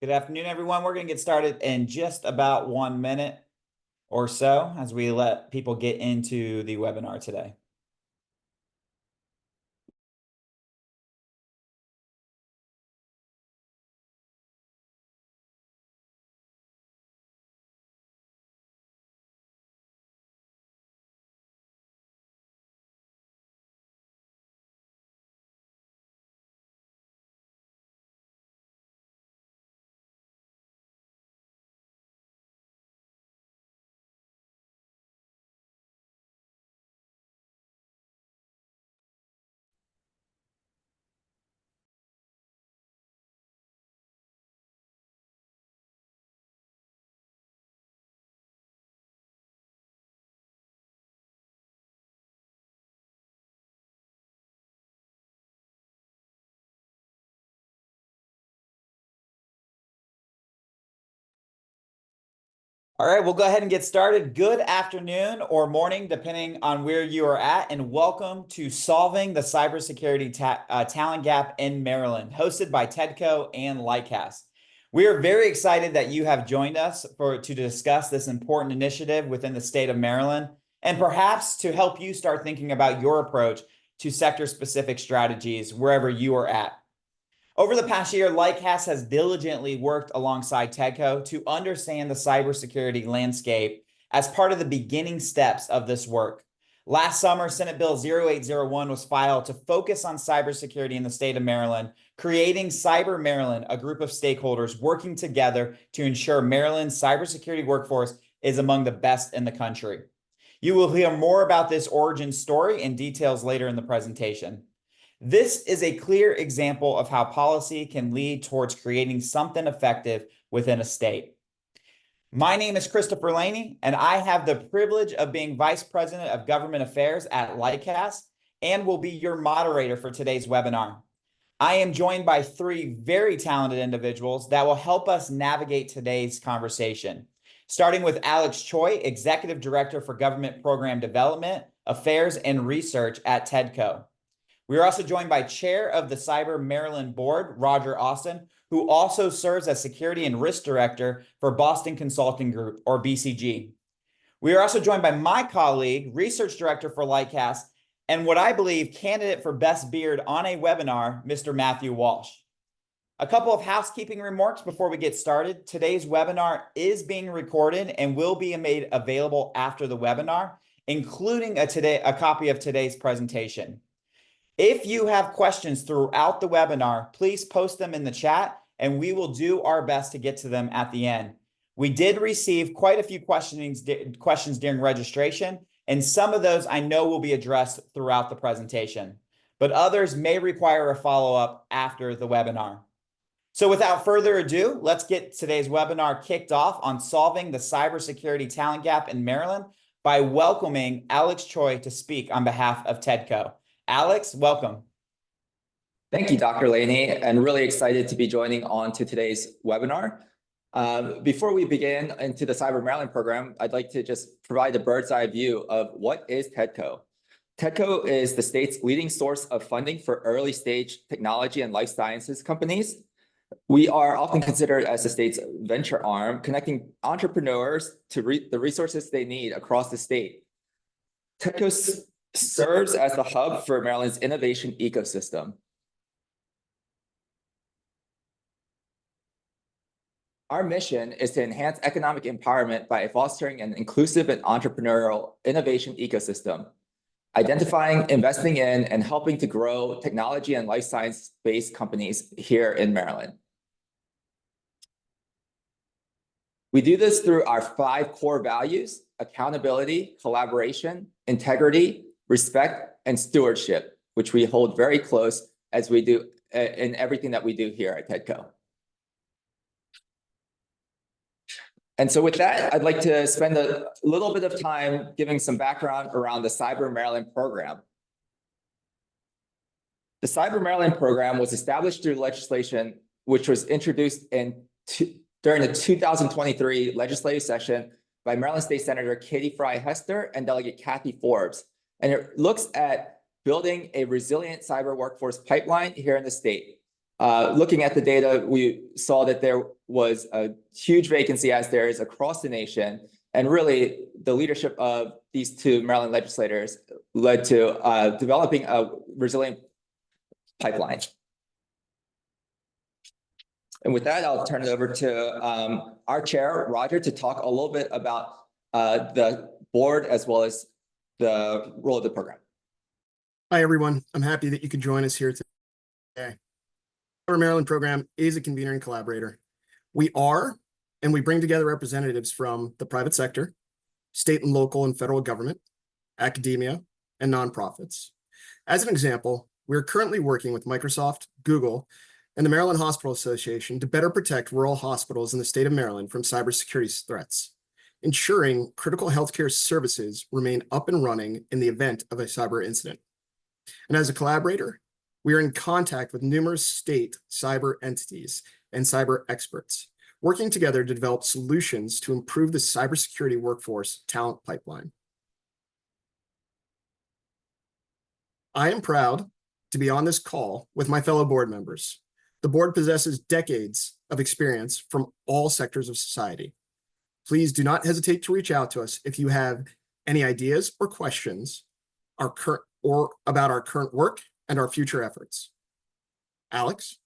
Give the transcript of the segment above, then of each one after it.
Good afternoon, everyone. We're going to get started in just about 1 minute or so as we let people get into the webinar today. All right, we'll go ahead and get started. Good afternoon or morning, depending on where you are at, and welcome to Solving the Cybersecurity Talent Gap in Maryland, hosted by TEDCO and Lightcast. We are very excited that you have joined us to discuss this important initiative within the state of Maryland, and perhaps to help you start thinking about your approach to sector-specific strategies wherever you are at. Over the past year, Lightcast has diligently worked alongside TEDCO to understand the cybersecurity landscape as part of the beginning steps of this work. Last summer, Senate Bill 0801 was filed to focus on cybersecurity in the state of Maryland, creating Cyber Maryland, a group of stakeholders working together to ensure Maryland's cybersecurity workforce is among the best in the country. You will hear more about this origin story and details later in the presentation. This is a clear example of how policy can lead towards creating something effective within a state. My name is Christopher Laney, and I have the privilege of being Vice President of Government Affairs at Lightcast and will be your moderator for today's webinar. I am joined by three very talented individuals that will help us navigate today's conversation, starting with Alex Choi, Executive Director for Government Program Development, Affairs, and Research at TEDCO. We are also joined by Chair of the Cyber Maryland Board, Roger Austin, who also serves as Security and Risk Director for Boston Consulting Group, or BCG. We are also joined by my colleague, Research Director for Lightcast, and what I believe candidate for Best Beard on a webinar, Mr. Matthew Walsh. A couple of housekeeping remarks before we get started. Today's webinar is being recorded and will be made available after the webinar, including a copy of today's presentation. If you have questions throughout the webinar, please post them in the chat and we will do our best to get to them at the end. We did receive quite a few questions during registration, and some of those I know will be addressed throughout the presentation, but others may require a follow-up after the webinar. So without further ado, let's get today's webinar kicked off on solving the cybersecurity talent gap in Maryland by welcoming Alex Choi to speak on behalf of TEDCO. Alex, welcome. Thank you, Dr. Laney, and really excited to be joining on to today's webinar. Before we begin into the Cyber Maryland program, I'd like to just provide a bird's eye view of what is TEDCO. TEDCO is the state's leading source of funding for early stage technology and life sciences companies. We are often considered as the state's venture arm, connecting entrepreneurs to the resources they need across the state. TEDCO serves as the hub for Maryland's innovation ecosystem. Our mission is to enhance economic empowerment by fostering an inclusive and entrepreneurial innovation ecosystem, identifying, investing in, and helping to grow technology and life science-based companies here in Maryland. We do this through our 5 core values: accountability, collaboration, integrity, respect, and stewardship, which we hold very close as we do in everything that we do here at TEDCO. And so with that, I'd like to spend a little bit of time giving some background around the Cyber Maryland program. The Cyber Maryland program was established through legislation which was introduced during the 2023 legislative session by Maryland State Senator Katie Fry Hester and Delegate Kathy Forbes. And it looks at building a resilient cyber workforce pipeline here in the state. Looking at the data, we saw that there was a huge vacancy, as there is across the nation. And really, the leadership of these two Maryland legislators led to developing a resilient pipeline. And with that, I'll turn it over to our chair, Roger, to talk a little bit about the board as well as the role of the program. Hi, everyone. I'm happy that you could join us here today. Our Maryland program is a convener and collaborator. We are, and we bring together representatives from the private sector, state and local and federal government, academia, and nonprofits. As an example, we're currently working with Microsoft, Google, and the Maryland Hospital Association to better protect rural hospitals in the state of Maryland from cybersecurity threats, ensuring critical healthcare services remain up and running in the event of a cyber incident. And as a collaborator, we are in contact with numerous state cyber entities and cyber experts, working together to develop solutions to improve the cybersecurity workforce talent pipeline. I am proud to be on this call with my fellow board members. The board possesses decades of experience from all sectors of society. Please do not hesitate to reach out to us if you have any ideas or questions about our current work and our future efforts. Alex?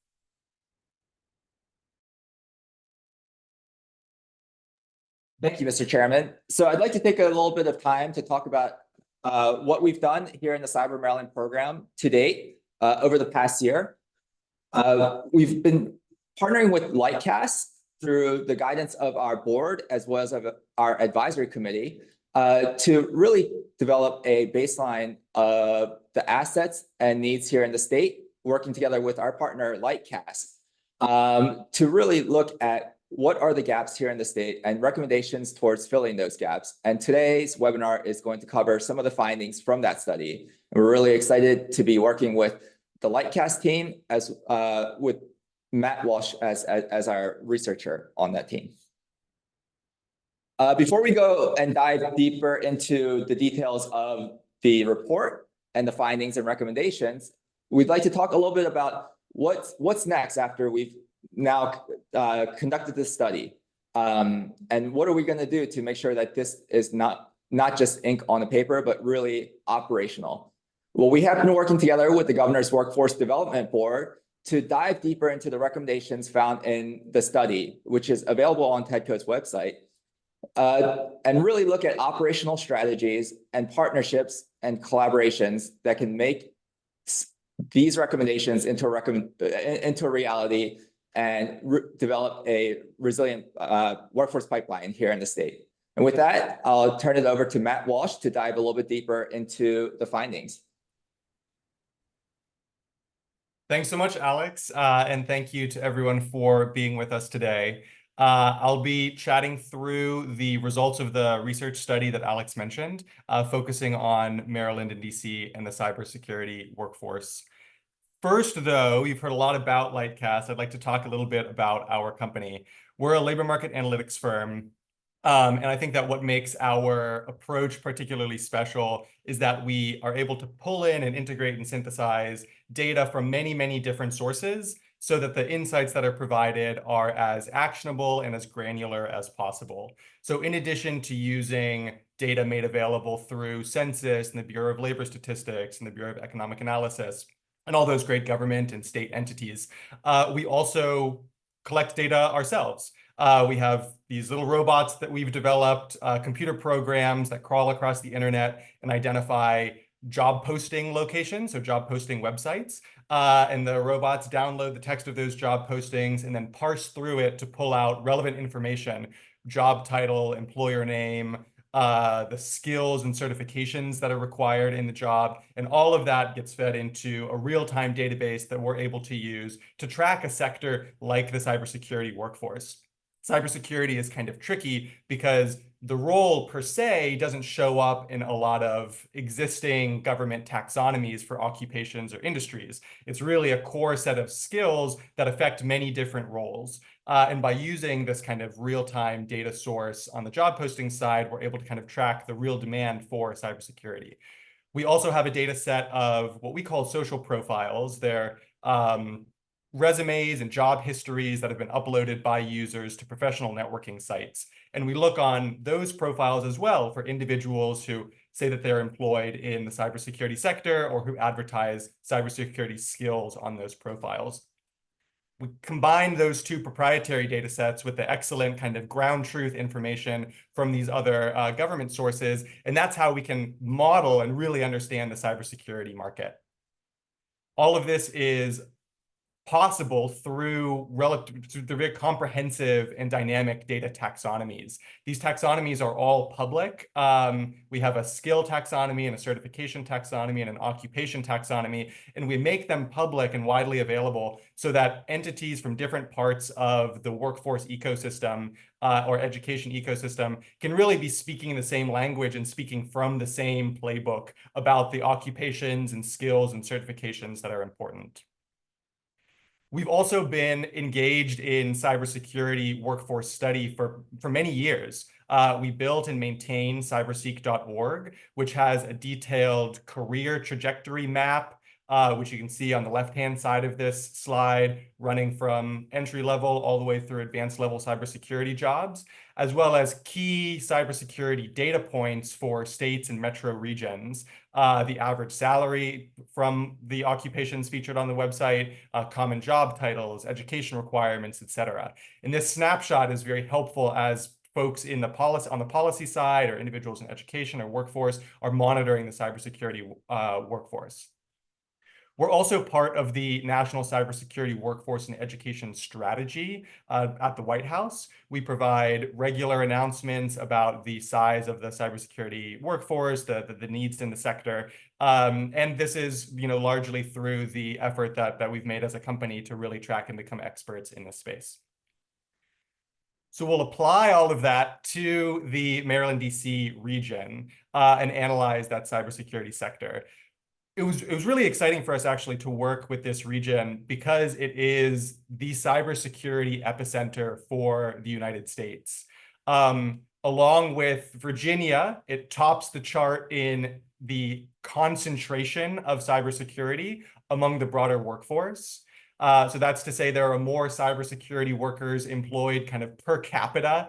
Thank you, Mr. Chairman. So I'd like to take a little bit of time to talk about what we've done here in the Cyber Maryland program to date over the past year. We've been partnering with Lightcast through the guidance of our board as well as of our advisory committee to really develop a baseline of the assets and needs here in the state, working together with our partner Lightcast to really look at what are the gaps here in the state and recommendations towards filling those gaps. And today's webinar is going to cover some of the findings from that study. And we're really excited to be working with the Lightcast team as with Matt Walsh as our researcher on that team. Before we go and dive deeper into the details of the report and the findings and recommendations, we'd like to talk a little bit about what's next after we've now conducted this study. And what are we going to do to make sure that this is not just ink on a paper, but really operational? Well, we have been working together with the Governor's Workforce Development Board to dive deeper into the recommendations found in the study, which is available on TEDCO's website, and really look at operational strategies and partnerships and collaborations that can make these recommendations into a reality and develop a resilient workforce pipeline here in the state. And with that, I'll turn it over to Matt Walsh to dive a little bit deeper into the findings. Thanks so much, Alex, and thank you to everyone for being with us today. I'll be chatting through the results of the research study that Alex mentioned, focusing on Maryland and DC and the cybersecurity workforce. First, though, you've heard a lot about Lightcast. I'd like to talk a little bit about our company. We're a labor market analytics firm. And I think that what makes our approach particularly special is that we are able to pull in and integrate and synthesize data from many, many different sources so that the insights that are provided are as actionable and as granular as possible. So in addition to using data made available through Census and the Bureau of Labor Statistics and the Bureau of Economic Analysis and all those great government and state entities, we also collect data ourselves. We have these little robots that we've developed, computer programs that crawl across the internet and identify job posting locations, so job posting websites. And the robots download the text of those job postings and then parse through it to pull out relevant information, job title, employer name, the skills and certifications that are required in the job. And all of that gets fed into a real-time database that we're able to use to track a sector like the cybersecurity workforce. Cybersecurity is kind of tricky because the role per se doesn't show up in a lot of existing government taxonomies for occupations or industries. It's really a core set of skills that affect many different roles. And by using this kind of real-time data source on the job posting side, we're able to kind of track the real demand for cybersecurity. We also have a data set of what we call social profiles. They're resumes and job histories that have been uploaded by users to professional networking sites. And we look on those profiles as well for individuals who say that they're employed in the cybersecurity sector or who advertise cybersecurity skills on those profiles. We combine those two proprietary data sets with the excellent kind of ground truth information from these other government sources, and that's how we can model and really understand the cybersecurity market. All of this is possible through the very comprehensive and dynamic data taxonomies. These taxonomies are all public. We have a skill taxonomy and a certification taxonomy and an occupation taxonomy, and we make them public and widely available so that entities from different parts of the workforce ecosystem or education ecosystem can really be speaking the same language and speaking from the same playbook about the occupations and skills and certifications that are important. We've also been engaged in cybersecurity workforce study for many years. We built and maintain cyberseek.org, which has a detailed career trajectory map, which you can see on the left-hand side of this slide, running from entry level all the way through advanced level cybersecurity jobs, as well as key cybersecurity data points for states and metro regions, the average salary from the occupations featured on the website, common job titles, education requirements, etc. And this snapshot is very helpful as folks in the on the policy side or individuals in education or workforce are monitoring the cybersecurity workforce. We're also part of the National Cybersecurity Workforce and Education Strategy at the White House. We provide regular announcements about the size of the cybersecurity workforce, the needs in the sector. And this is, largely through the effort that we've made as a company to really track and become experts in this space. So we'll apply all of that to the Maryland, DC region and analyze that cybersecurity sector. It was really exciting for us actually to work with this region because it is the cybersecurity epicenter for the United States. Along with Virginia, it tops the chart in the concentration of cybersecurity among the broader workforce. So that's to say there are more cybersecurity workers employed kind of per capita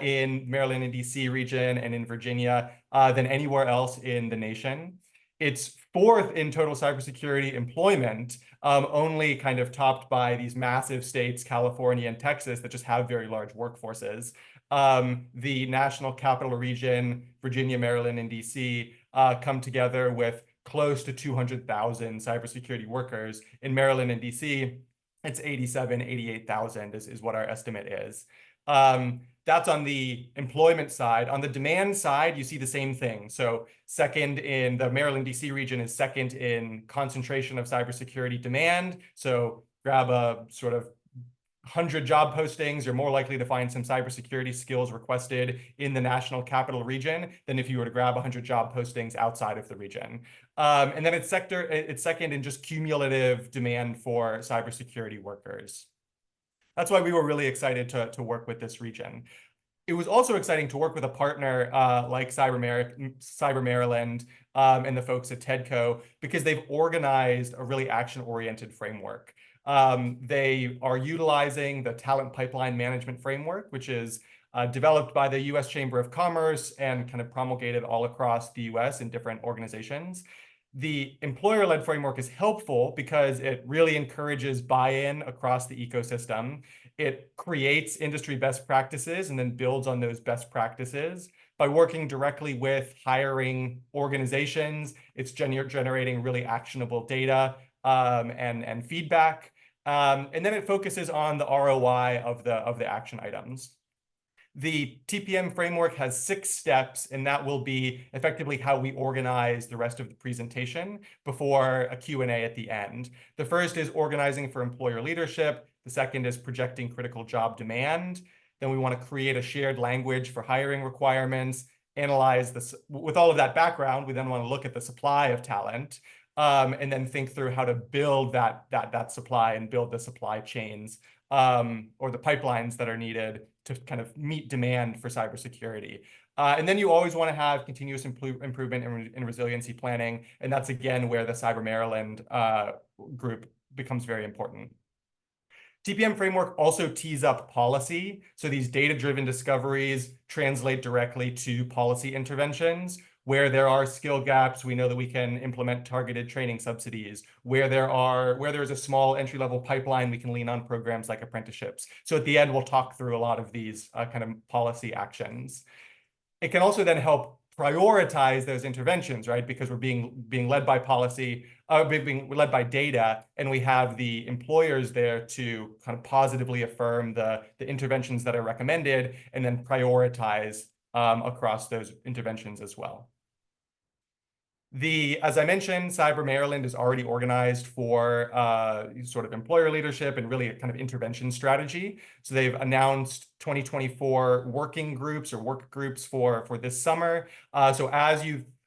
in Maryland and DC region and in Virginia than anywhere else in the nation. It's fourth in total cybersecurity employment, only kind of topped by these massive states, California and Texas, that just have very large workforces. The national capital region, Virginia, Maryland, and DC, come together with close to 200,000 cybersecurity workers. In Maryland and DC, it's 88,000 is what our estimate is. That's on the employment side. On the demand side, you see the same thing. So second in the Maryland, DC region is second in concentration of cybersecurity demand. So grab a sort of 100 job postings, you're more likely to find some cybersecurity skills requested in the national capital region than if you were to grab 100 job postings outside of the region. And then it's second in just cumulative demand for cybersecurity workers. That's why we were really excited to work with this region. It was also exciting to work with a partner like Cyber Maryland and the folks at TEDCO because they've organized a really action-oriented framework. They are utilizing the Talent Pipeline Management Framework, which is developed by the U.S. Chamber of Commerce and kind of promulgated all across the U.S. in different organizations. The employer-led framework is helpful because it really encourages buy-in across the ecosystem. It creates industry best practices and then builds on those best practices. By working directly with hiring organizations, it's generating really actionable data and feedback. And then it focuses on the ROI of the action items. The TPM framework has 6 steps, and that will be effectively how we organize the rest of the presentation before a Q&A at the end. The first is organizing for employer leadership. The second is projecting critical job demand. Then we want to create a shared language for hiring requirements, analyze this. With all of that background, we then want to look at the supply of talent, and then think through how to build that supply and build the supply chains or the pipelines that are needed to kind of meet demand for cybersecurity. And then you always want to have continuous improvement in resiliency planning. And that's, again, where the Cyber Maryland group becomes very important. TPM framework also tees up policy. So these data-driven discoveries translate directly to policy interventions. Where there are skill gaps, we know that we can implement targeted training subsidies. Where there's a small entry-level pipeline, we can lean on programs like apprenticeships. So at the end, we'll talk through a lot of these kind of policy actions. It can also then help prioritize those interventions, right? Because we're being led by policy, being led by data, and we have the employers there to kind of positively affirm the interventions that are recommended, and then prioritize across those interventions as well. As I mentioned, Cyber Maryland is already organized for sort of employer leadership and really a kind of intervention strategy. So they've announced 2024 working groups or work groups for this summer. So as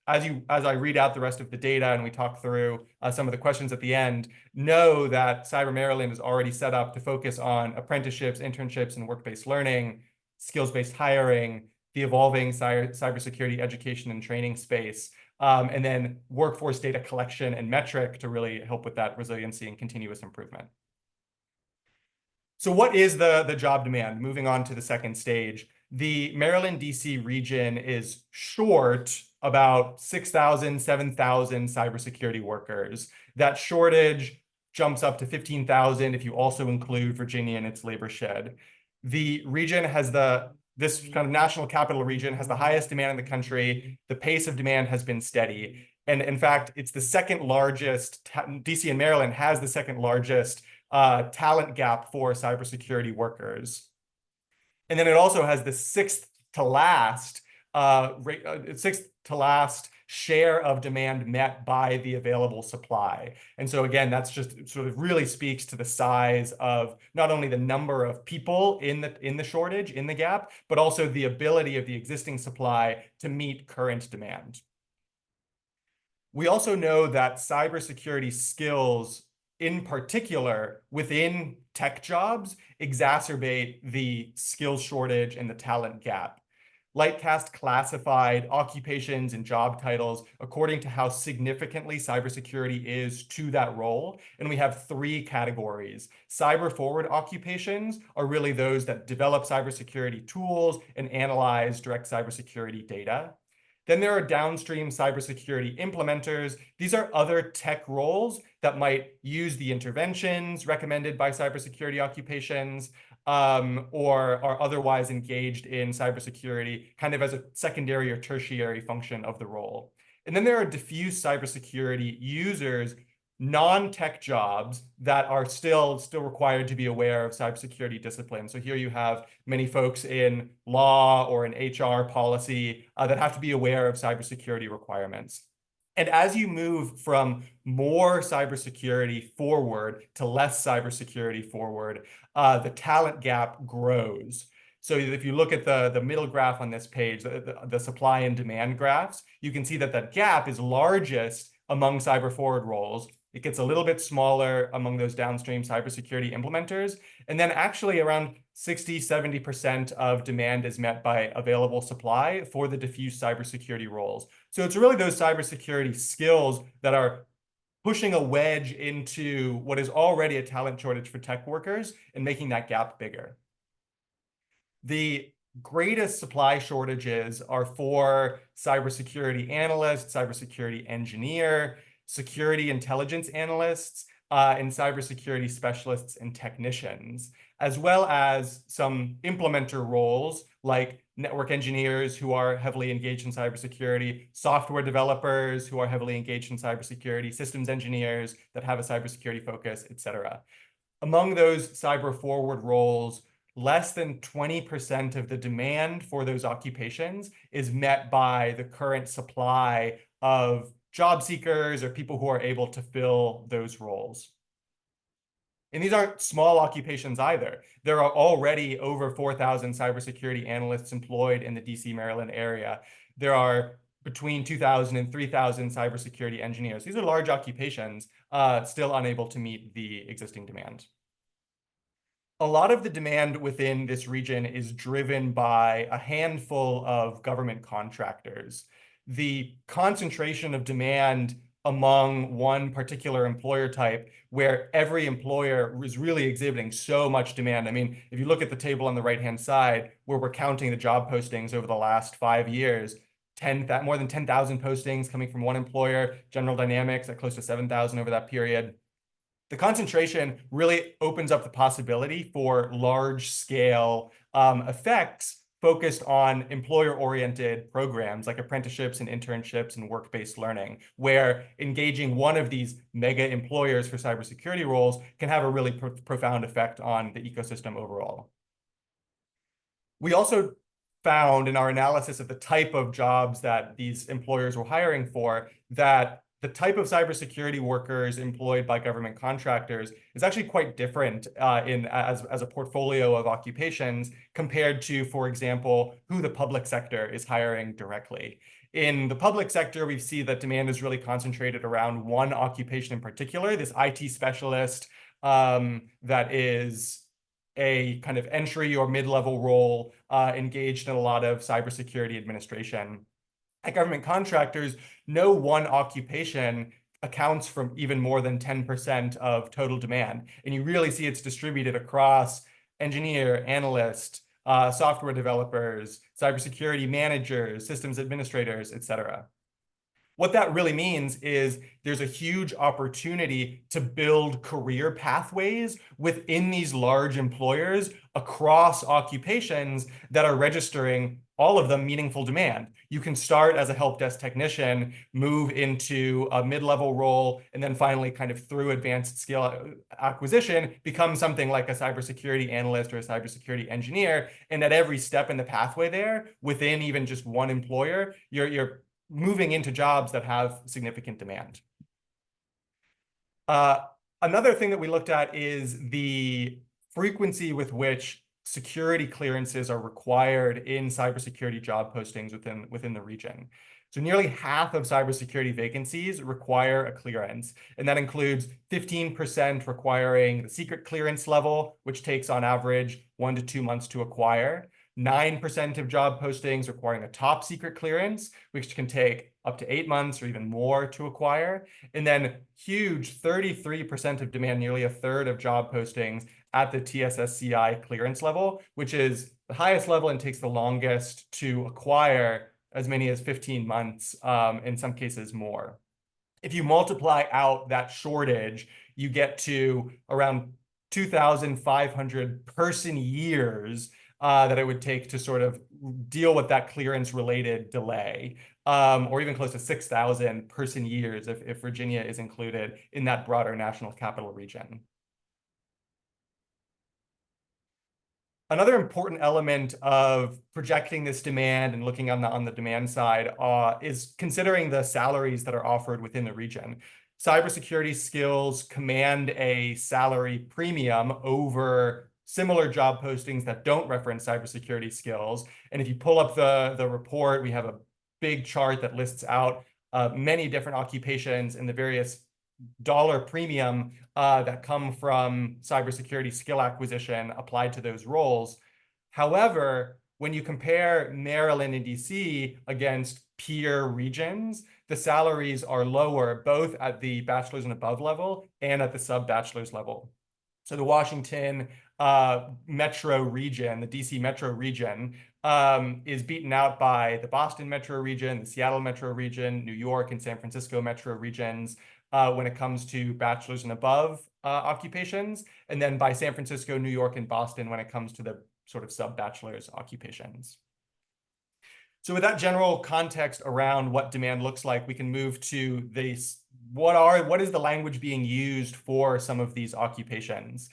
I read out the rest of the data and we talk through some of the questions at the end, know that Cyber Maryland is already set up to focus on apprenticeships, internships, and work-based learning, skills-based hiring, the evolving cybersecurity education and training space, and then workforce data collection and metric to really help with that resiliency and continuous improvement. So what is the job demand? Moving on to the second stage, the Maryland, DC region is short about 6,000, 7,000 cybersecurity workers. That shortage jumps up to 15,000 if you also include Virginia and its labor shed. The region has this kind of national capital region has the highest demand in the country. The pace of demand has been steady. And in fact, it's the second largest, DC and Maryland has the second largest talent gap for cybersecurity workers. And then it also has the sixth to last share of demand met by the available supply. And so again, that's just sort of really speaks to the size of not only the number of people in the shortage, in the gap, but also the ability of the existing supply to meet current demand. We also know that cybersecurity skills, in particular within tech jobs, exacerbate the skills shortage and the talent gap. Lightcast classified occupations and job titles according to how significantly cybersecurity is to that role. And we have three categories. Cyber forward occupations are really those that develop cybersecurity tools and analyze direct cybersecurity data. Then there are downstream cybersecurity implementers. These are other tech roles that might use the interventions recommended by cybersecurity occupations, or are otherwise engaged in cybersecurity kind of as a secondary or tertiary function of the role. And then there are diffuse cybersecurity users, non-tech jobs that are still required to be aware of cybersecurity discipline. So here you have many folks in law or in HR policy that have to be aware of cybersecurity requirements. And as you move from more cybersecurity forward to less cybersecurity forward, the talent gap grows. So if you look at the middle graph on this page, the supply and demand graphs, you can see that that gap is largest among cyber forward roles. It gets a little bit smaller among those downstream cybersecurity implementers. And then actually around 60, 70% of demand is met by available supply for the diffuse cybersecurity roles. So it's really those cybersecurity skills that are pushing a wedge into what is already a talent shortage for tech workers and making that gap bigger. The greatest supply shortages are for cybersecurity analysts, cybersecurity engineer, security intelligence analysts, and cybersecurity specialists and technicians, as well as some implementer roles like network engineers who are heavily engaged in cybersecurity, software developers who are heavily engaged in cybersecurity, systems engineers that have a cybersecurity focus, etc. Among those cyber forward roles, less than 20% of the demand for those occupations is met by the current supply of job seekers or people who are able to fill those roles. And these aren't small occupations either. There are already over 4,000 cybersecurity analysts employed in the DC, Maryland area. There are between 2,000 and 3,000 cybersecurity engineers. These are large occupations, still unable to meet the existing demand. A lot of the demand within this region is driven by a handful of government contractors. The concentration of demand among one particular employer type where every employer was really exhibiting so much demand. I mean, if you look at the table on the right-hand side, where we're counting the job postings over the last 5 years, more than 10,000 postings coming from one employer, General Dynamics at close to 7,000 over that period. The concentration really opens up the possibility for large-scale effects focused on employer-oriented programs like apprenticeships and internships and work-based learning, where engaging one of these mega employers for cybersecurity roles can have a really profound effect on the ecosystem overall. We also found in our analysis of the type of jobs that these employers were hiring for that the type of cybersecurity workers employed by government contractors is actually quite different as a portfolio of occupations compared to, for example, who the public sector is hiring directly. In the public sector, we see that demand is really concentrated around one occupation in particular, this IT specialist that is a kind of entry or mid-level role engaged in a lot of cybersecurity administration. At government contractors, no one occupation accounts for even more than 10% of total demand. And you really see it's distributed across engineer, analyst, software developers, cybersecurity managers, systems administrators, et cetera. What that really means is there's a huge opportunity to build career pathways within these large employers across occupations that are registering all of them meaningful demand. You can start as a help desk technician, move into a mid-level role, and then finally kind of through advanced skill acquisition, become something like a cybersecurity analyst or a cybersecurity engineer. And at every step in the pathway there, within even just one employer, you're moving into jobs that have significant demand. Another thing that we looked at is the frequency with which security clearances are required in cybersecurity job postings within the region. So nearly half of cybersecurity vacancies require a clearance, and that includes 15% requiring the secret clearance level, which takes on average 1 to 2 months to acquire. 9% of job postings requiring a top secret clearance, which can take up to 8 months or even more to acquire. And then huge 33% of demand, nearly a third of job postings at the TSSCI clearance level, which is the highest level and takes the longest to acquire, as many as 15 months, in some cases more. If you multiply out that shortage, you get to around 2,500 person years that it would take to sort of deal with that clearance-related delay, or even close to 6,000 person years if Virginia is included in that broader national capital region. Another important element of projecting this demand and looking on the demand side is considering the salaries that are offered within the region. Cybersecurity skills command a salary premium over similar job postings that don't reference cybersecurity skills. And if you pull up the report, we have a big chart that lists out many different occupations and the various dollar premium that come from cybersecurity skill acquisition applied to those roles. However, when you compare Maryland and DC against peer regions, the salaries are lower both at the bachelor's and above level and at the sub-bachelor's level. So the Washington metro region, the DC metro region, is beaten out by the Boston metro region, the Seattle metro region, New York and San Francisco metro regions when it comes to bachelor's and above occupations, and then by San Francisco, New York, and Boston when it comes to the sort of sub-bachelor's occupations. So with that general context around what demand looks like, we can move to this, what is the language being used for some of these occupations?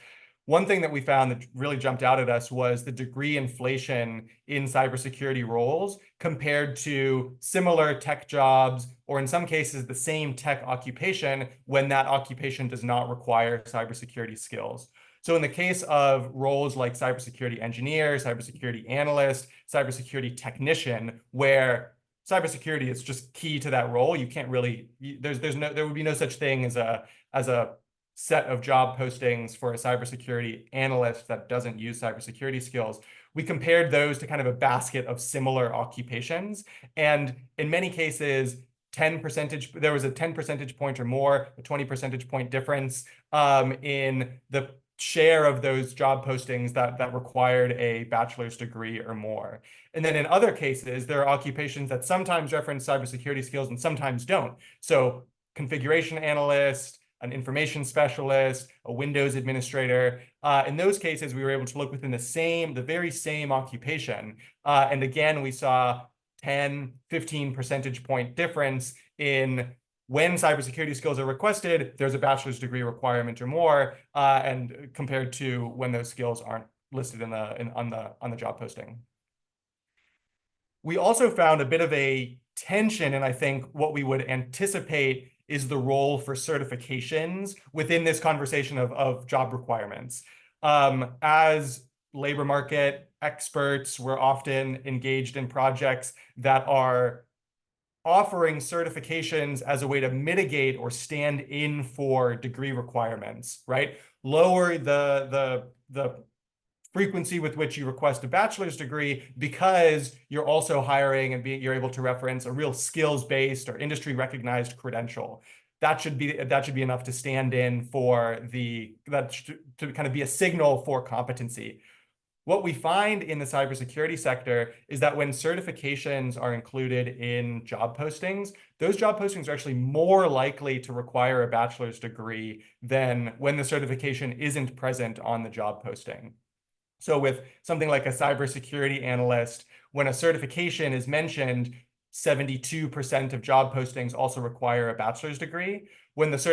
One thing that we found that really jumped out at us was the degree inflation in cybersecurity roles compared to similar tech jobs, or in some cases, the same tech occupation when that occupation does not require cybersecurity skills. So in the case of roles like cybersecurity engineer, cybersecurity analyst, cybersecurity technician, where cybersecurity is just key to that role, you can't really, there would be no such thing as a set of job postings for a cybersecurity analyst that doesn't use cybersecurity skills. We compared those to kind of a basket of similar occupations. And in many cases, there was a 10 percentage point or more, a 20 percentage point difference in the share of those job postings that required a bachelor's degree or more. And then in other cases, there are occupations that sometimes reference cybersecurity skills and sometimes don't. So configuration analyst, an information specialist, a Windows administrator. In those cases, we were able to look within the very same occupation. And again, we saw 10, 15 percentage point difference in when cybersecurity skills are requested, there's a bachelor's degree requirement or more, and compared to when those skills aren't listed on the job posting. We also found a bit of a tension, and I think what we would anticipate is the role for certifications within this conversation of job requirements. As labor market experts, we're often engaged in projects that are offering certifications as a way to mitigate or stand in for degree requirements, right? Lower the frequency with which you request a bachelor's degree because you're also hiring and you're able to reference a real skills-based or industry-recognized credential. That should be enough to stand in for to kind of be a signal for competency. What we find in the cybersecurity sector is that when certifications are included in job postings, those job postings are actually more likely to require a bachelor's degree than when the certification isn't present on the job posting. So with something like a cybersecurity analyst, when a certification is mentioned, 72% of job postings also require a bachelor's degree. When there's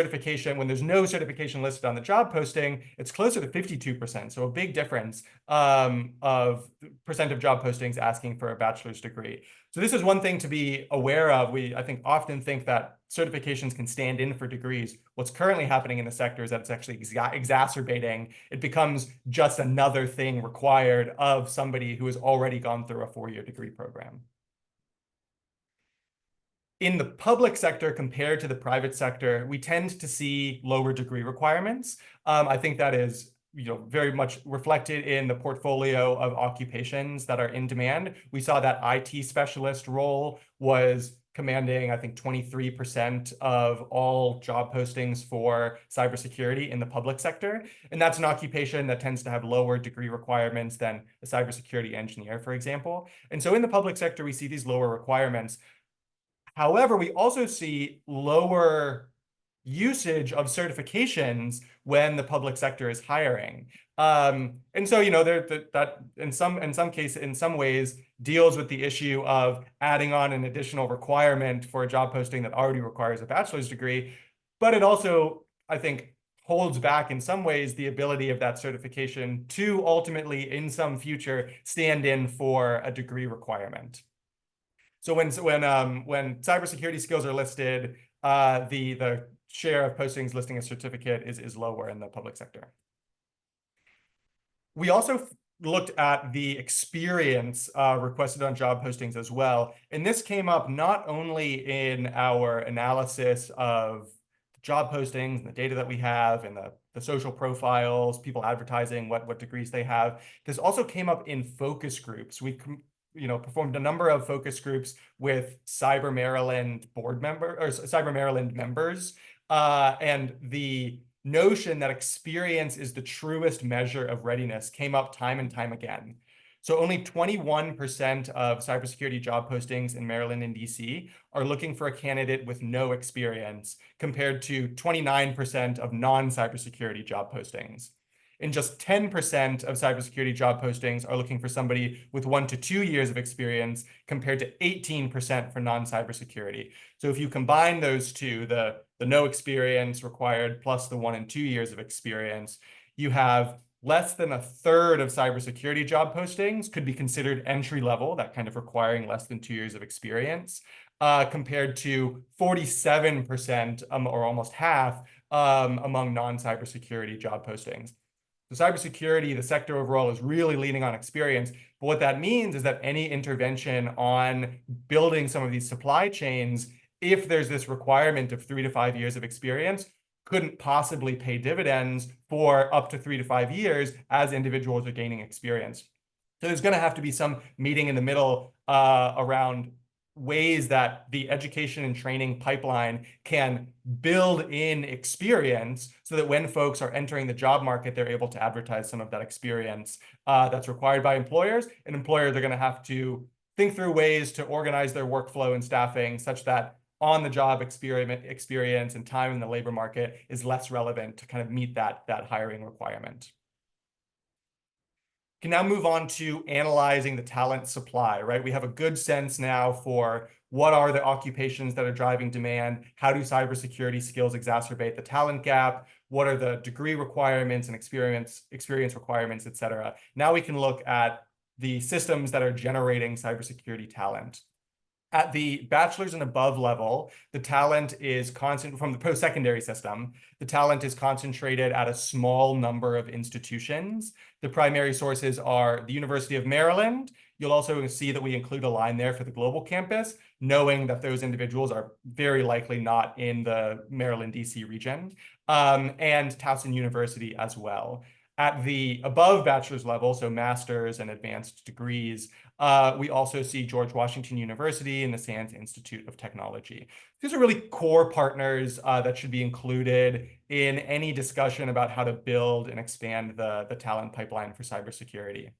no certification listed on the job posting, it's closer to 52%. So a big difference of percent of job postings asking for a bachelor's degree. So this is one thing to be aware of. I think often think that certifications can stand in for degrees. What's currently happening in the sector is that it's actually exacerbating. It becomes just another thing required of somebody who has already gone through a 4-year degree program. In the public sector compared to the private sector, we tend to see lower degree requirements. I think that is very much reflected in the portfolio of occupations that are in demand. We saw that IT specialist role was commanding, I think, 23% of all job postings for cybersecurity in the public sector. And that's an occupation that tends to have lower degree requirements than a cybersecurity engineer, for example. And so in the public sector, we see these lower requirements. However, we also see lower usage of certifications when the public sector is hiring. And so, that in some ways deals with the issue of adding on an additional requirement for a job posting that already requires a bachelor's degree. But it also, I think, holds back in some ways the ability of that certification to ultimately, in some future, stand in for a degree requirement. So when cybersecurity skills are listed, the share of postings listing a certificate is lower in the public sector. We also looked at the experience requested on job postings as well. And this came up not only in our analysis of job postings and the data that we have and the social profiles, people advertising what degrees they have. This also came up in focus groups. We performed a number of focus groups with Cyber Maryland members, and the notion that experience is the truest measure of readiness came up time and time again. So only 21% of cybersecurity job postings in Maryland and DC are looking for a candidate with no experience, compared to 29% of non-cybersecurity job postings. And just 10% of cybersecurity job postings are looking for somebody with 1 to 2 years of experience, compared to 18% for non-cybersecurity. So if you combine those two, the no experience required plus the 1 and 2 years of experience, you have less than a third of cybersecurity job postings could be considered entry level, that kind of requiring less than 2 years of experience, compared to 47%, or almost half, among non-cybersecurity job postings. So cybersecurity, the sector overall, is really leaning on experience. But what that means is that any intervention on building some of these supply chains, if there's this requirement of 3 to 5 years of experience, couldn't possibly pay dividends for up to 3 to 5 years as individuals are gaining experience. So there's going to have to be some meeting in the middle around ways that the education and training pipeline can build in experience so that when folks are entering the job market, they're able to advertise some of that experience that's required by employers. And employers are going to have to think through ways to organize their workflow and staffing such that on-the-job experience and time in the labor market is less relevant to kind of meet that hiring requirement. Can now move on to analyzing the talent supply, right? We have a good sense now for what are the occupations that are driving demand, how do cybersecurity skills exacerbate the talent gap, what are the degree requirements and experience requirements, et cetera. Now we can look at the systems that are generating cybersecurity talent. At the bachelor's and above level, the talent is constant from the post-secondary system. The talent is concentrated at a small number of institutions. The primary sources are the University of Maryland. You'll also see that we include a line there for the global campus, knowing that those individuals are very likely not in the Maryland, DC region, and Towson University as well. At the above bachelor's level, so master's and advanced degrees, we also see George Washington University and the Sands Institute of Technology. These are really core partners that should be included in any discussion about how to build and expand the talent pipeline for cybersecurity.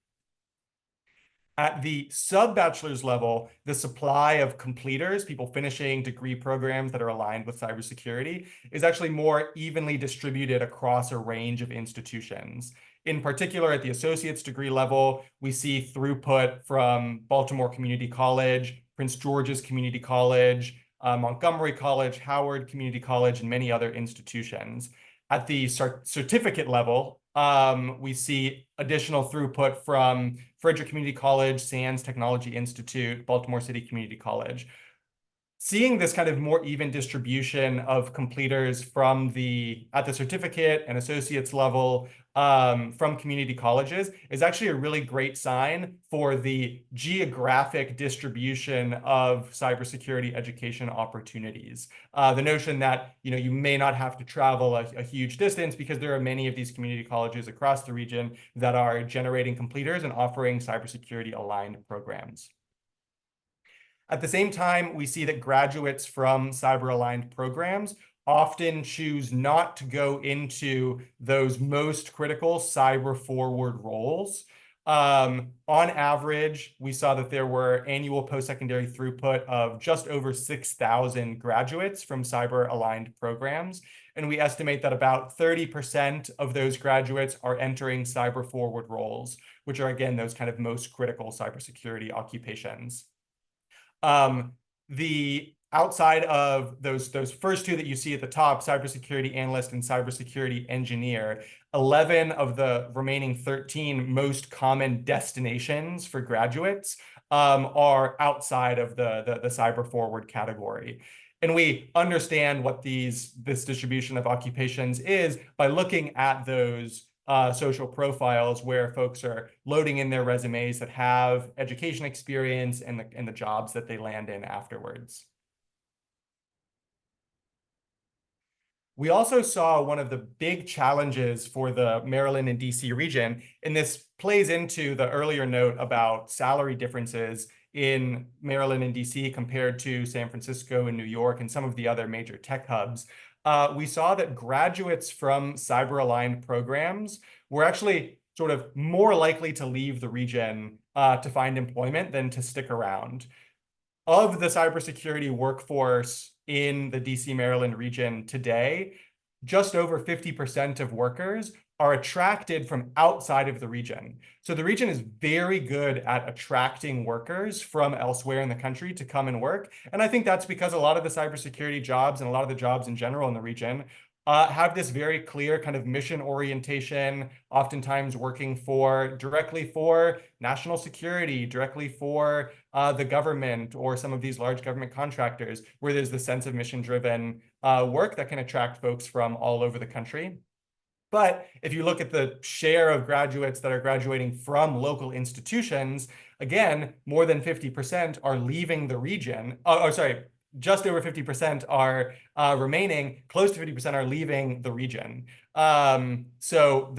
At the sub-bachelor's level, the supply of completers, people finishing degree programs that are aligned with cybersecurity, is actually more evenly distributed across a range of institutions. In particular, at the associate's degree level, we see throughput from Baltimore Community College, Prince George's Community College, Montgomery College, Howard Community College, and many other institutions. At the certificate level, we see additional throughput from Frederick Community College, Sands Technology Institute, Baltimore City Community College. Seeing this kind of more even distribution of completers at the certificate and associate's level from community colleges is actually a really great sign for the geographic distribution of cybersecurity education opportunities. The notion that you may not have to travel a huge distance because there are many of these community colleges across the region that are generating completers and offering cybersecurity aligned programs. At the same time, we see that graduates from cyber-aligned programs often choose not to go into those most critical cyber-forward roles. On average, we saw that there were annual post-secondary throughput of just over 6,000 graduates from cyber-aligned programs. And we estimate that about 30% of those graduates are entering cyber-forward roles, which are, again, those kind of most critical cybersecurity occupations. The outside of those first two that you see at the top, cybersecurity analyst and cybersecurity engineer, 11 of the remaining 13 most common destinations for graduates are outside of the cyber forward category. And we understand what this distribution of occupations is by looking at those social profiles where folks are loading in their resumes that have education experience and the jobs that they land in afterwards. We also saw one of the big challenges for the Maryland and DC region, and this plays into the earlier note about salary differences in Maryland and DC compared to San Francisco and New York and some of the other major tech hubs. We saw that graduates from cyber-aligned programs were actually sort of more likely to leave the region to find employment than to stick around. Of the cybersecurity workforce in the DC, Maryland region today, just over 50% of workers are attracted from outside of the region. So the region is very good at attracting workers from elsewhere in the country to come and work. And I think that's because a lot of the cybersecurity jobs and a lot of the jobs in general in the region have this very clear kind of mission orientation, oftentimes working directly for national security, directly for the government or some of these large government contractors, where there's the sense of mission-driven work that can attract folks from all over the country. But if you look at the share of graduates that are graduating from local institutions, again, more than 50% are leaving the region. Just over 50% are remaining, close to 50% are leaving the region. So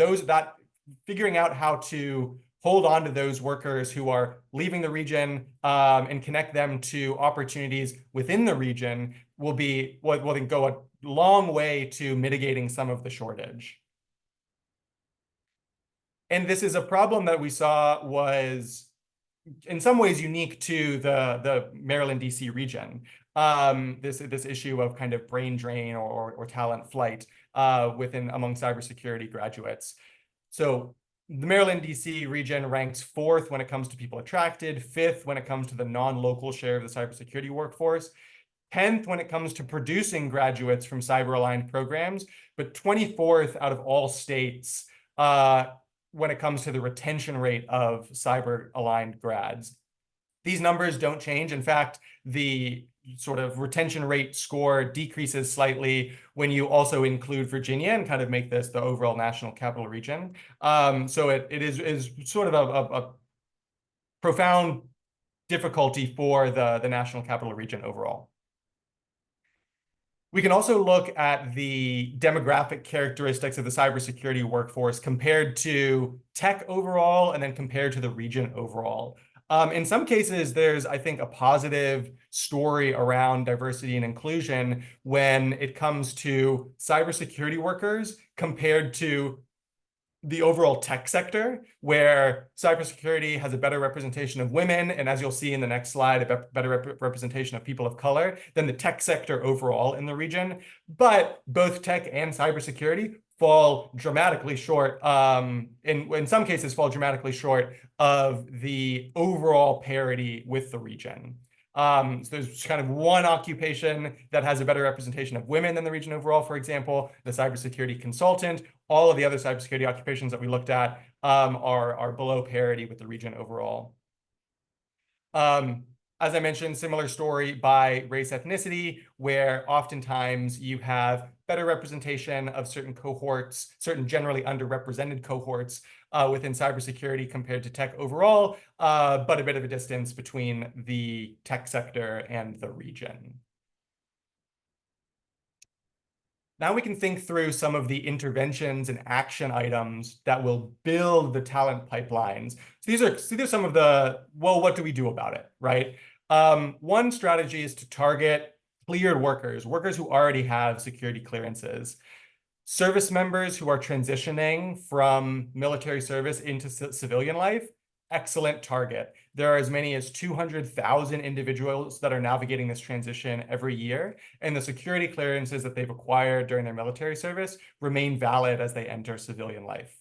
figuring out how to hold on to those workers who are leaving the region and connect them to opportunities within the region will then go a long way to mitigating some of the shortage. And this is a problem that we saw was in some ways unique to the Maryland, DC region. This issue of kind of brain drain or talent flight among cybersecurity graduates. So the Maryland, DC region ranks 4th when it comes to people attracted, 5th when it comes to the non-local share of the cybersecurity workforce, 10th when it comes to producing graduates from cyber-aligned programs, but 24th out of all states when it comes to the retention rate of cyber-aligned grads. These numbers don't change. In fact, the sort of retention rate score decreases slightly when you also include Virginia and kind of make this the overall national capital region. So it is sort of a profound difficulty for the national capital region overall. We can also look at the demographic characteristics of the cybersecurity workforce compared to tech overall and then compared to the region overall. In some cases, there's, I think, a positive story around diversity and inclusion when it comes to cybersecurity workers compared to the overall tech sector, where cybersecurity has a better representation of women, and as you'll see in the next slide, a better representation of people of color than the tech sector overall in the region. But both tech and cybersecurity fall dramatically short, in some cases fall dramatically short of the overall parity with the region. So there's kind of one occupation that has a better representation of women than the region overall, for example, the cybersecurity consultant. All of the other cybersecurity occupations that we looked at are below parity with the region overall. As I mentioned, similar story by race ethnicity, where oftentimes you have better representation of certain cohorts, certain generally underrepresented cohorts within cybersecurity compared to tech overall, but a bit of a distance between the tech sector and the region. Now we can think through some of the interventions and action items that will build the talent pipelines. So these are some of the, well, what do we do about it, right? One strategy is to target cleared workers who already have security clearances. Service members who are transitioning from military service into civilian life, excellent target. There are as many as 200,000 individuals that are navigating this transition every year, and the security clearances that they've acquired during their military service remain valid as they enter civilian life.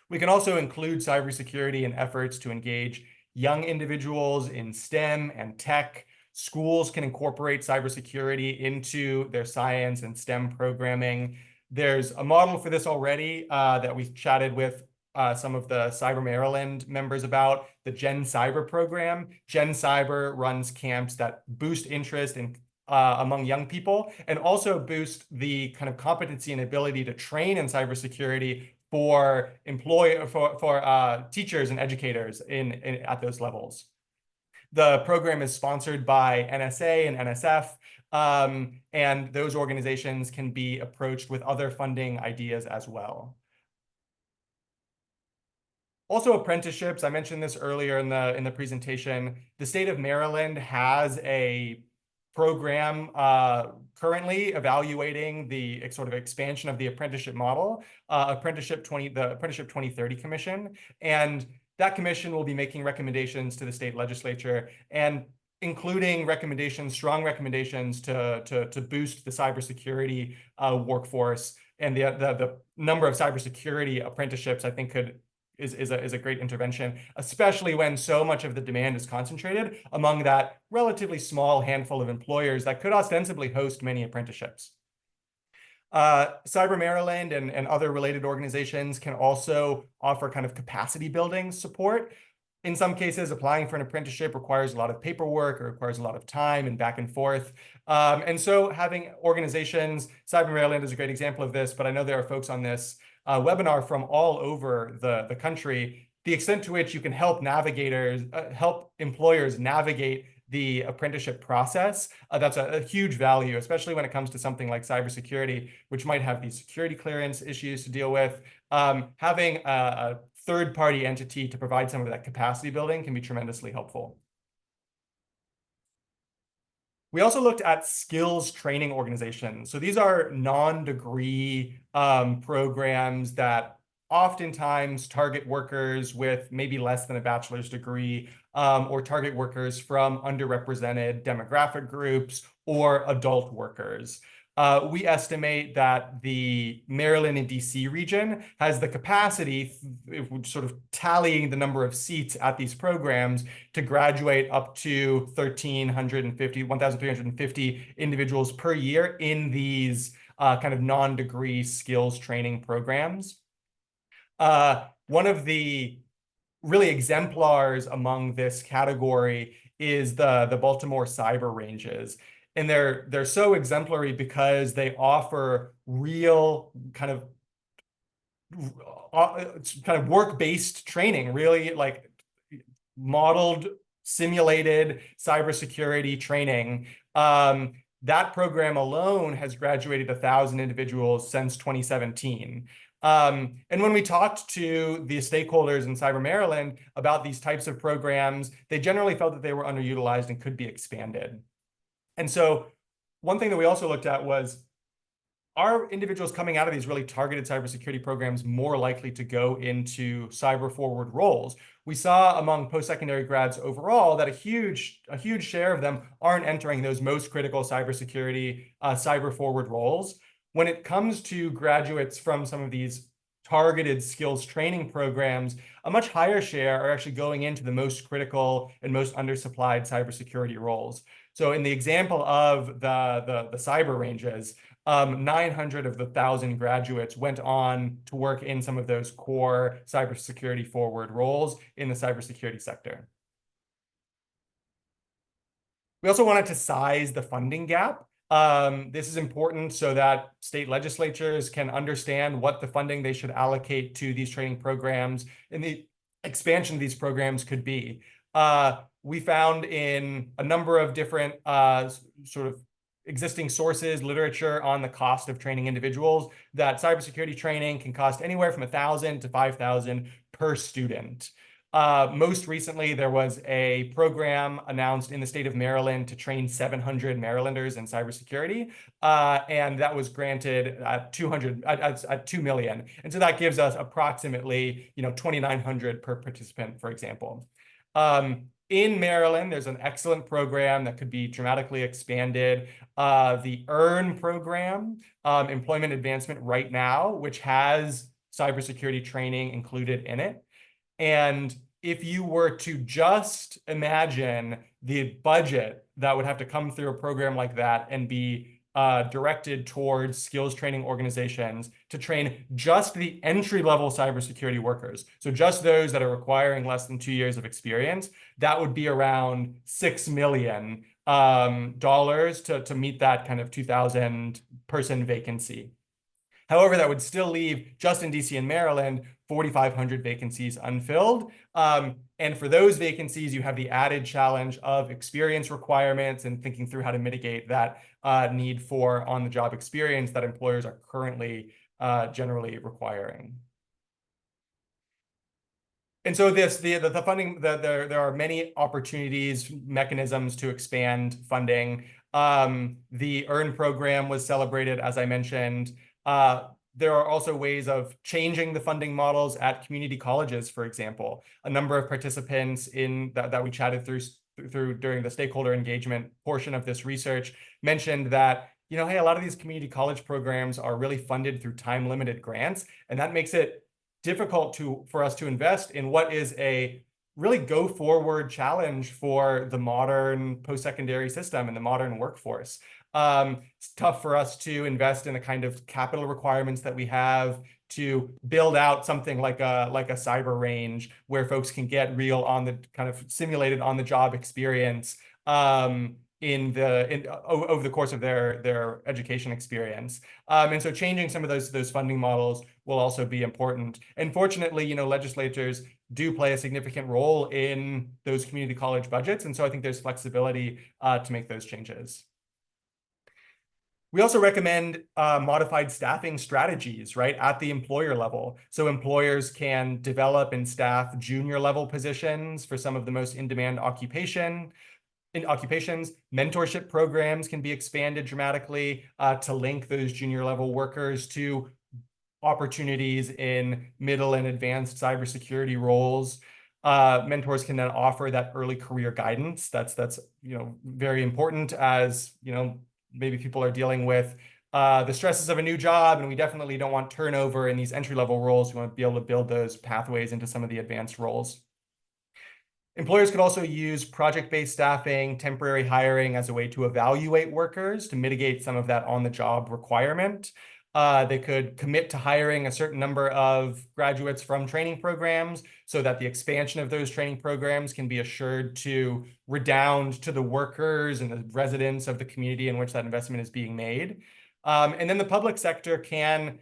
We can also include cybersecurity in efforts to engage young individuals in STEM and tech. Schools can incorporate cybersecurity into their science and STEM programming. There's a model for this already that we've chatted with some of the Cyber Maryland members about, the Gen Cyber program. Gen Cyber runs camps that boost interest in among young people and also boost the kind of competency and ability to train in cybersecurity for teachers and educators at those levels. The program is sponsored by NSA and NSF, and those organizations can be approached with other funding ideas as well. Also, apprenticeships. I mentioned this earlier in the presentation. The state of Maryland has a program currently evaluating the sort of expansion of the apprenticeship model, the Apprenticeship 2030 Commission, and that commission will be making recommendations to the state legislature and including strong recommendations to boost the cybersecurity workforce, and the number of cybersecurity apprenticeships I think is a great intervention, especially when so much of the demand is concentrated among that relatively small handful of employers that could ostensibly host many apprenticeships. Cyber Maryland and other related organizations can also offer kind of capacity building support. In some cases, applying for an apprenticeship requires a lot of paperwork, or requires a lot of time and back and forth. And so having organizations, Cyber Maryland is a great example of this, but I know there are folks on this webinar from all over the country. The extent to which you can help employers navigate the apprenticeship process, that's a huge value, especially when it comes to something like cybersecurity, which might have these security clearance issues to deal with. Having a third-party entity to provide some of that capacity building can be tremendously helpful. We also looked at skills training organizations. So these are non-degree programs that oftentimes target workers with maybe less than a bachelor's degree, or target workers from underrepresented demographic groups or adult workers. We estimate that the Maryland and DC region has the capacity, sort of tallying the number of seats at these programs, to graduate up to 1,350 individuals per year in these kind of non-degree skills training programs. One of the really exemplars among this category is the Baltimore cyber ranges. And they're so exemplary because they offer real kind of work-based training, really like modeled, simulated cybersecurity training. That program alone has graduated 1,000 individuals since 2017. And when we talked to the stakeholders in Cyber Maryland about these types of programs, they generally felt that they were underutilized and could be expanded. And so one thing that we also looked at was, are individuals coming out of these really targeted cybersecurity programs more likely to go into cyber forward roles? We saw among post-secondary grads overall that a huge share of them aren't entering those most critical cybersecurity, cyber forward roles. When it comes to graduates from some of these targeted skills training programs, a much higher share are actually going into the most critical and most undersupplied cybersecurity roles. So in the example of the cyber ranges, 900 of the 1,000 graduates went on to work in some of those core cybersecurity forward roles in the cybersecurity sector. We also wanted to size the funding gap. This is important so that state legislatures can understand what the funding they should allocate to these training programs and the expansion of these programs could be. We found in a number of different sort of existing sources, literature on the cost of training individuals, that cybersecurity training can cost anywhere from $1,000 to $5,000 per student. Most recently, there was a program announced in the state of Maryland to train 700 Marylanders in cybersecurity, and that was granted at $2 million. And so that gives us approximately, $2,900 per participant, for example. In Maryland, there's an excellent program that could be dramatically expanded. The EARN program, Employment Advancement Right Now, which has cybersecurity training included in it. And if you were to just imagine the budget that would have to come through a program like that and be directed towards skills training organizations to train just the entry-level cybersecurity workers, so just those that are requiring less than 2 years of experience, that would be around $6 million to meet that kind of 2,000 person vacancy. However, that would still leave, just in DC and Maryland, 4,500 vacancies unfilled. And for those vacancies, you have the added challenge of experience requirements and thinking through how to mitigate that need for on-the-job experience that employers are currently generally requiring. And so the funding, there are many opportunities, mechanisms to expand funding. The EARN program was celebrated, as I mentioned. There are also ways of changing the funding models at community colleges, for example. A number of participants in that we chatted through during the stakeholder engagement portion of this research mentioned that, hey, a lot of these community college programs are really funded through time-limited grants, and that makes it difficult for us to invest in what is a really go-forward challenge for the modern post-secondary system and the modern workforce. It's tough for us to invest in the kind of capital requirements that we have to build out something like a cyber range where folks can get real on the kind of simulated on the job experience. over the course of their education experience. And so changing some of those funding models will also be important. And fortunately, legislatures do play a significant role in those community college budgets. And so I think there's flexibility to make those changes. We also recommend modified staffing strategies, right, at the employer level. So employers can develop and staff junior level positions for some of the most in-demand occupations. Mentorship programs can be expanded dramatically to link those junior level workers to opportunities in middle and advanced cybersecurity roles. Mentors can then offer that early career guidance. That's very important as maybe people are dealing with the stresses of a new job, and we definitely don't want turnover in these entry-level roles. We want to be able to build those pathways into some of the advanced roles. Employers could also use project-based staffing, temporary hiring as a way to evaluate workers to mitigate some of that on-the-job requirement. They could commit to hiring a certain number of graduates from training programs so that the expansion of those training programs can be assured to redound to the workers and the residents of the community in which that investment is being made. And then the public sector can,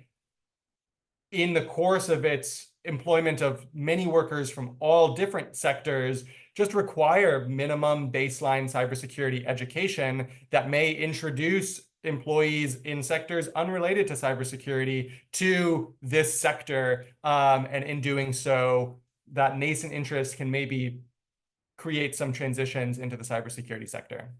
in the course of its employment of many workers from all different sectors, just require minimum baseline cybersecurity education that may introduce employees in sectors unrelated to cybersecurity to this sector. And in doing so, that nascent interest can maybe create some transitions into the cybersecurity sector.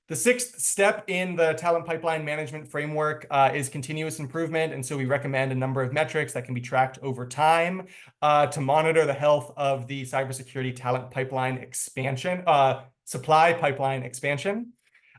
The sixth step in the talent pipeline management framework is continuous improvement. And so we recommend a number of metrics that can be tracked over time to monitor the health of the cybersecurity talent pipeline expansion, supply pipeline expansion.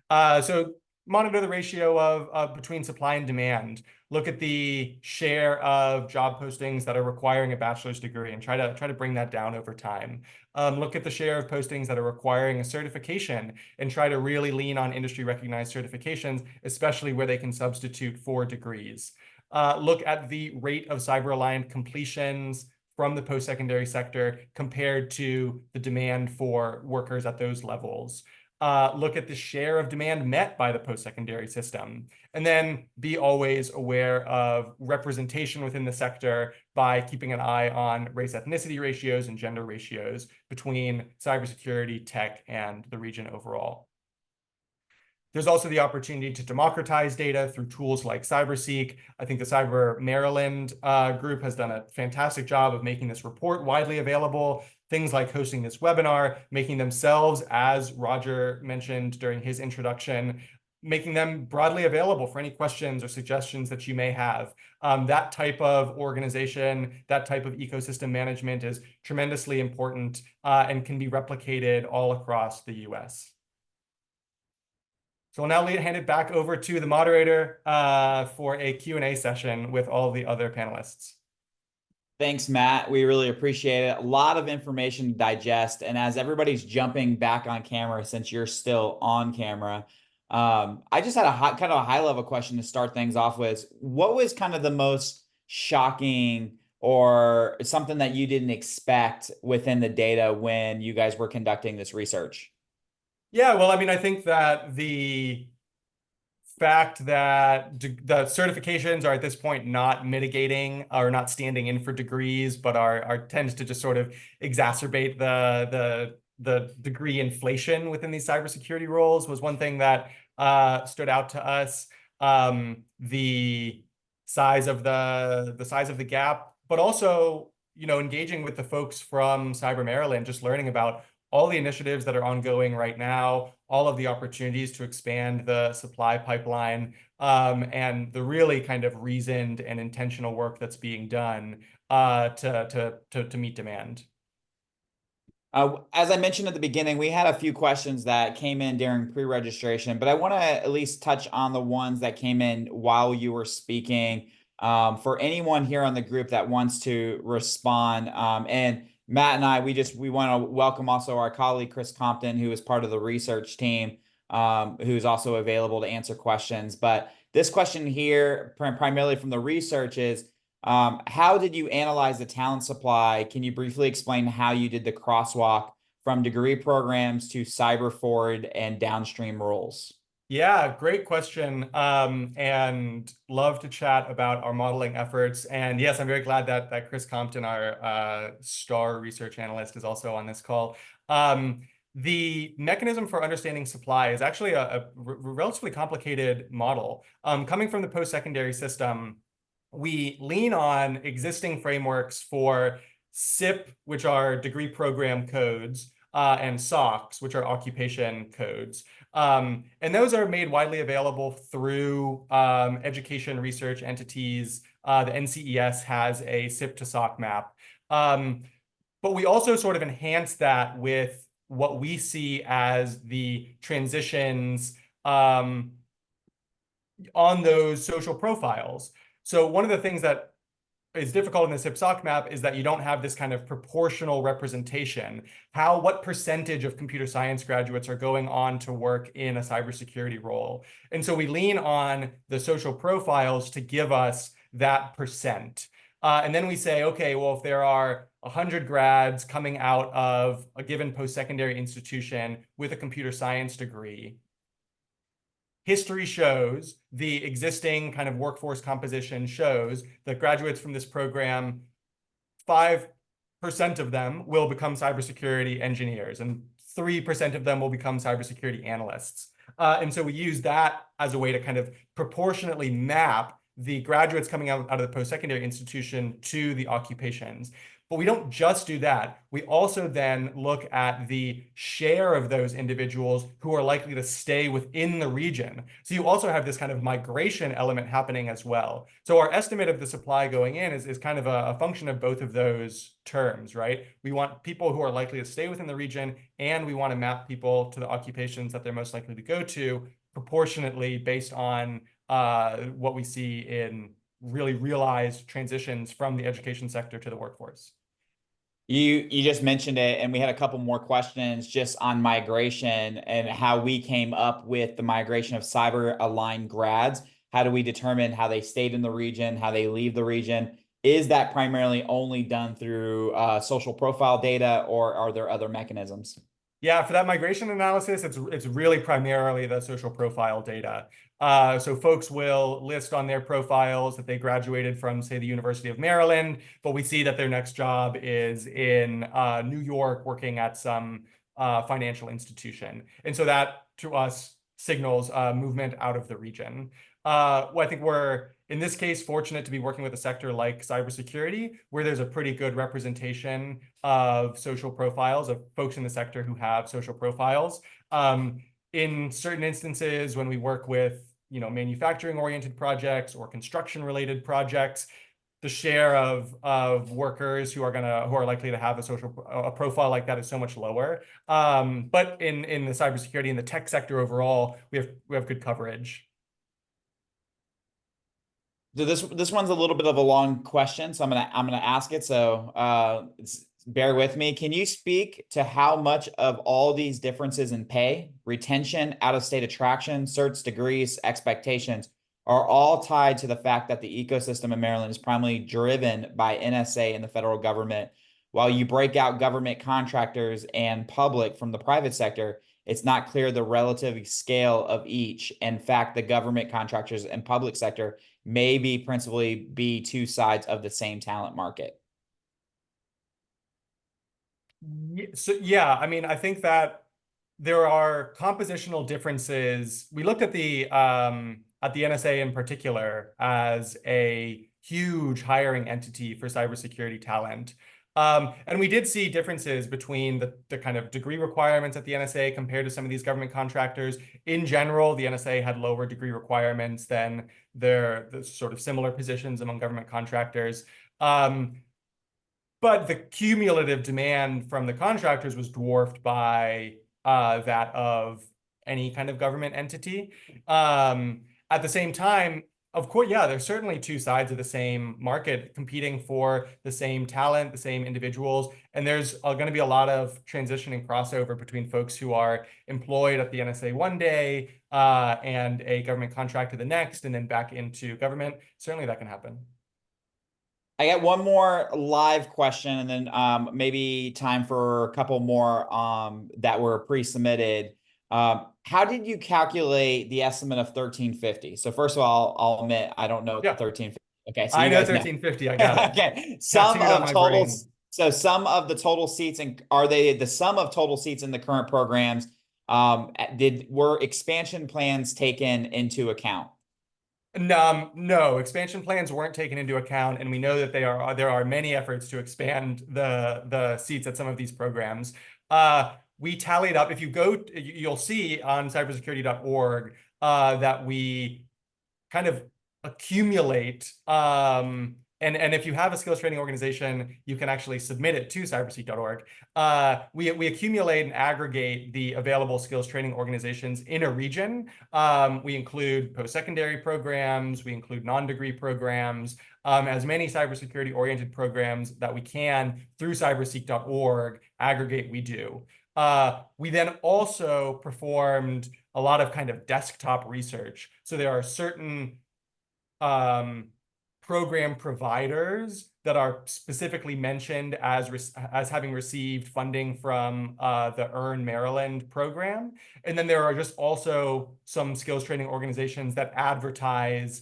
So monitor the ratio of between supply and demand. Look at the share of job postings that are requiring a bachelor's degree and try to bring that down over time. Look at the share of postings that are requiring a certification and try to really lean on industry recognized certifications, especially where they can substitute for degrees. Look at the rate of cyber-aligned completions from the post-secondary sector compared to the demand for workers at those levels. Look at the share of demand met by the post-secondary system, and then be always aware of representation within the sector by keeping an eye on race ethnicity ratios and gender ratios between cybersecurity, tech, and the region overall. There's also the opportunity to democratize data through tools like CyberSeek. I think the Cyber Maryland group has done a fantastic job of making this report widely available. Things like hosting this webinar, making themselves, as Roger mentioned during his introduction, making them broadly available for any questions or suggestions that you may have. That type of organization, that type of ecosystem management is tremendously important and can be replicated all across the US. So I'll now hand it back over to the moderator for a Q&A session with all the other panelists. Thanks, Matt. We really appreciate it. A lot of information to digest. And as everybody's jumping back on camera, since you're still on camera, I just had a kind of a high level question to start things off with. What was kind of the most shocking or something that you didn't expect within the data when you guys were conducting this research? Yeah, well, I mean, I think that the fact that the certifications are at this point not mitigating or not standing in for degrees, but tends to just sort of exacerbate the degree inflation within these cybersecurity roles was one thing that stood out to us. The size of the gap, but also engaging with the folks from Cyber Maryland, just learning about all the initiatives that are ongoing right now, all of the opportunities to expand the supply pipeline, and the really kind of reasoned and intentional work that's being done to meet demand. As I mentioned at the beginning, we had a few questions that came in during pre-registration, but I want to at least touch on the ones that came in while you were speaking. For anyone here on the group that wants to respond, and Matt and I, we want to welcome also our colleague, Chris Compton, who is part of the research team, who's also available to answer questions. But this question here, primarily from the research, is how did you analyze the talent supply? Can you briefly explain how you did the crosswalk from degree programs to cyber forward and downstream roles? Yeah, great question. And love to chat about our modeling efforts. And yes, I'm very glad that Chris Compton, our star research analyst, is also on this call. The mechanism for understanding supply is actually a relatively complicated model. Coming from the post-secondary system, we lean on existing frameworks for SIP, which are degree program codes, and SOCs, which are occupation codes. And those are made widely available through education research entities. The NCES has a SIP to SOC map. But we also sort of enhance that with what we see as the transitions on those social profiles. So one of the things that is difficult in the SIP-SOC map is that you don't have this kind of proportional representation. What percentage of computer science graduates are going on to work in a cybersecurity role? And so we lean on the social profiles to give us that percent. And then we say, okay, well, if there are 100 grads coming out of a given post-secondary institution with a computer science degree, history shows, the existing kind of workforce composition shows that graduates from this program, 5% of them will become cybersecurity engineers, and 3% of them will become cybersecurity analysts. And so we use that as a way to kind of proportionately map the graduates coming out of the post-secondary institution to the occupations. But we don't just do that. We also then look at the share of those individuals who are likely to stay within the region. So you also have this kind of migration element happening as well. So our estimate of the supply going in is kind of a function of both of those terms, right? We want people who are likely to stay within the region, and we want to map people to the occupations that they're most likely to go to proportionately based on what we see in really realized transitions from the education sector to the workforce. You just mentioned it, and we had a couple more questions just on migration and how we came up with the migration of cyber aligned grads. How do we determine how they stayed in the region, how they leave the region? Is that primarily only done through social profile data, or are there other mechanisms? Yeah, for that migration analysis, it's really primarily the social profile data. So folks will list on their profiles that they graduated from, say, the University of Maryland, but we see that their next job is in New York working at some financial institution. And so that, to us, signals movement out of the region. Well, I think we're, in this case, fortunate to be working with a sector like cybersecurity, where there's a pretty good representation of social profiles, of folks in the sector who have social profiles. In certain instances, when we work with manufacturing-oriented projects or construction-related projects, the share of workers who are likely to have a profile like that is so much lower. But in the cybersecurity and the tech sector overall, we have good coverage. So this one's a little bit of a long question, so I'm gonna ask it. So bear with me. Can you speak to how much of all these differences in pay, retention, out-of-state attraction, certs, degrees, expectations are all tied to the fact that the ecosystem in Maryland is primarily driven by NSA and the federal government? While you break out government contractors and public from the private sector, it's not clear the relative scale of each. In fact, the government contractors and public sector may principally be two sides of the same talent market. So yeah, I mean, I think that there are compositional differences. We looked at the NSA in particular as a huge hiring entity for cybersecurity talent. And we did see differences between the kind of degree requirements at the NSA compared to some of these government contractors. In general, the NSA had lower degree requirements than the sort of similar positions among government contractors. But the cumulative demand from the contractors was dwarfed by that of any kind of government entity. At the same time, of course, yeah, there's certainly two sides of the same market competing for the same talent, the same individuals. And there's going to be a lot of transition and crossover between folks who are employed at the NSA one day and a government contractor the next, and then back into government. Certainly that can happen. I got one more live question, and then maybe time for a couple more that were pre-submitted. How did you calculate the estimate of 1350? So first of all, I'll admit I don't know Yeah, 1350. Okay, so I you know guys know. 1350. I got it. Okay, Tattooed on my brain. so some of the total seats, and are they the sum of total seats in the current programs? Were expansion plans taken into account? No, expansion plans weren't taken into account, and we know that there are many efforts to expand the seats at some of these programs. We tallied up. If you go, you'll see on cybersecurity.org that we kind of accumulate. And if you have a skills training organization, you can actually submit it to cyberseek.org. We accumulate and aggregate the available skills training organizations in a region. We include post-secondary programs, we include non-degree programs, as many cybersecurity oriented programs that we can through cyberseek.org aggregate we do. We then also performed a lot of kind of desktop research. So there are certain program providers that are specifically mentioned as having received funding from the Earn Maryland program. And then there are just also some skills training organizations that advertise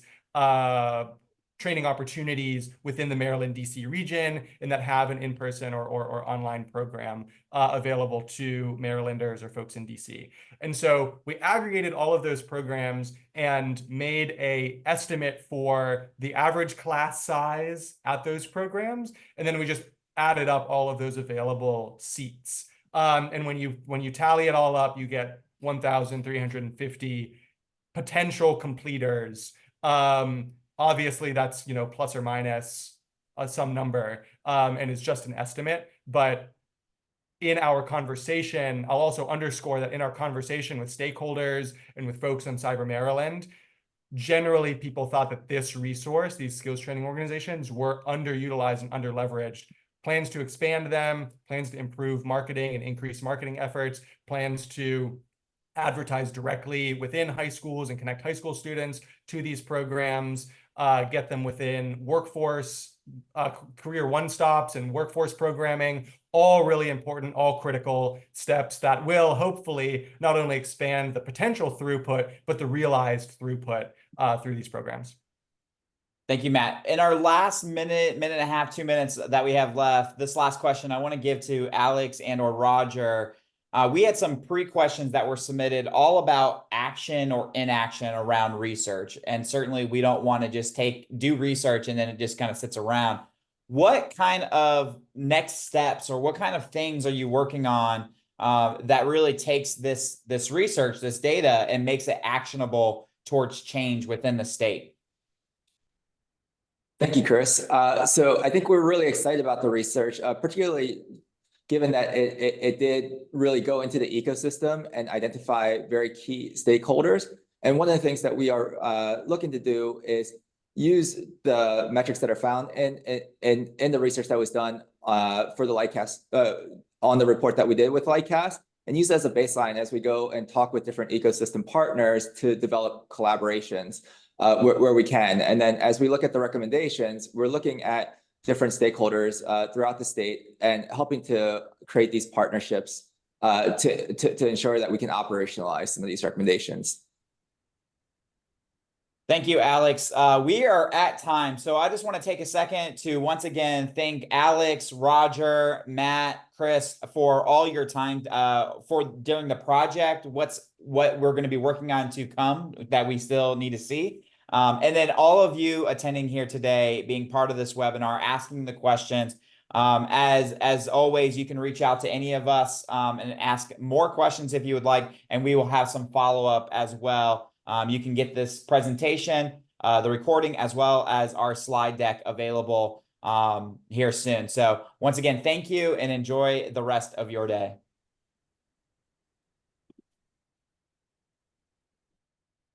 training opportunities within the Maryland, DC region, and that have an in-person or online program available to Marylanders or folks in DC. And so we aggregated all of those programs and made an estimate for the average class size at those programs. And then we just added up all of those available seats. And when you tally it all up, you get 1,350 potential completers. Obviously, that's plus or minus some number, and it's just an estimate. But in our conversation, I'll also underscore that in our conversation with stakeholders and with folks on Cyber Maryland, generally people thought that this resource, these skills training organizations, were underutilized and underleveraged. Plans to expand them, plans to improve marketing and increase marketing efforts, plans to advertise directly within high schools and connect high school students to these programs, get them within workforce, career one-stops and workforce programming, all really important, all critical steps that will hopefully not only expand the potential throughput, but the realized throughput through these programs. Thank you, Matt. In our last minute and a half, 2 minutes that we have left, this last question I want to give to Alex and or Roger. We had some pre-questions that were submitted all about action or inaction around research. And certainly we don't want to just do research and then it just kind of sits around. What kind of next steps or what kind of things are you working on that really takes this research, this data, and makes it actionable towards change within the state? Thank you, Chris. So I think we're really excited about the research, particularly given that it did really go into the ecosystem and identify very key stakeholders. And one of the things that we are looking to do is use the metrics that are found in the research that was done for the Lightcast, on the report that we did with Lightcast, and use it as a baseline as we go and talk with different ecosystem partners to develop collaborations where we can. And then as we look at the recommendations, we're looking at different stakeholders throughout the state and helping to create these partnerships to ensure that we can operationalize some of these recommendations. Thank you, Alex. We are at time, so I just want to take a second to once again thank Alex, Roger, Matt, Chris for all your time during the project. What we're going to be working on to come that we still need to see. And then all of you attending here today, being part of this webinar, asking the questions. As always, you can reach out to any of us and ask more questions if you would like, and we will have some follow-up as well. You can get this presentation, the recording, as well as our slide deck available here soon. So once again, thank you and enjoy the rest of your day.